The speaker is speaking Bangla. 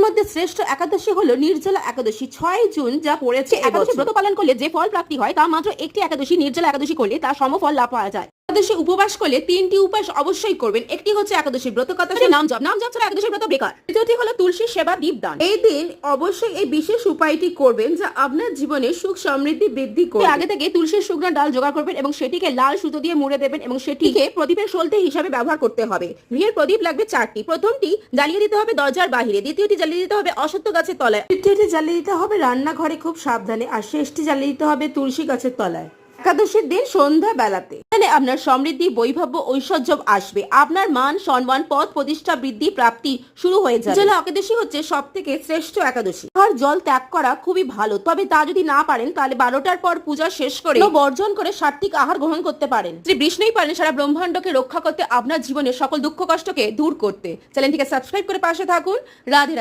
মধ্যে শ্রেষ্ঠ একাদশী হলো নির্জলা একাদশী। ৬ জুন যা পড়েছে একাদশী ব্রত পালন করলে যে ফল প্রাপ্তি হয় তা মাত্র একটি একাদশী নির্জলা একাদশী করলে তার সমফল লাভ পাওয়া যায়। একাদশী উপবাস করলে ৩টি উপাস অবশ্যই করবেন। একটি হচ্ছে একাদশী ব্রত কথা, নাম জপ ছাড়া একাদশী ব্রত বেকার। দ্বিতীয়টি হলো তুলসী সেবা দীপদান। এই দিন অবশ্যই এই বিশেষ উপায়টি করবেন যা আপনার জীবনে সুখ সমৃদ্ধি বৃদ্ধি করবে। আগে থেকে তুলসীর শুকনো ডাল জোগাড় করবেন এবং সেটিকে লাল সুতো দিয়ে মুড়ে দেবেন এবং সেটিকে প্রদীপের সলতে হিসাবে ব্যবহার করতে হবে। গৃহের প্রদীপ লাগবে 4টি। প্রথমটি জ্বালিয়ে দিতে হবে দরজার বাহিরে, দ্বিতীয়টি জ্বালিয়ে দিতে হবে অশ্বত্থ গাছের তলায়, তৃতীয়টি জ্বালিয়ে দিতে হবে রান্নাঘরে খুব সাবধানে, আর শেষটি জ্বালিয়ে দিতে হবে তুলসী গাছের তলায়। একাদশীর দিন সন্ধ্যা বেলাতে আপনার সমৃদ্ধি বৈভব ঐশ্বর্য আসবে। আপনার মান সম্মান পদ প্রতিষ্ঠা বৃদ্ধি প্রাপ্তি শুরু হয়ে যাবে। নির্জলা একাদশী হচ্ছে সব থেকে শ্রেষ্ঠ একাদশী। আর জল ত্যাগ করা খুবই ভালো, তবে তা যদি না পারেন তাহলে 12টার পর পূজা শেষ করে বর্জন করে সাত্বিক আহার গ্রহণ করতে পারেন। শ্রী বিষ্ণুই পারেন সারা ব্রহ্মাণ্ডকে রক্ষা করতে, আপনার জীবনের সকল দুঃখ কষ্টকে দূর করতে। চ্যানেলটিকে সাবস্ক্রাইব করে পাশে থাকুন। রাধে।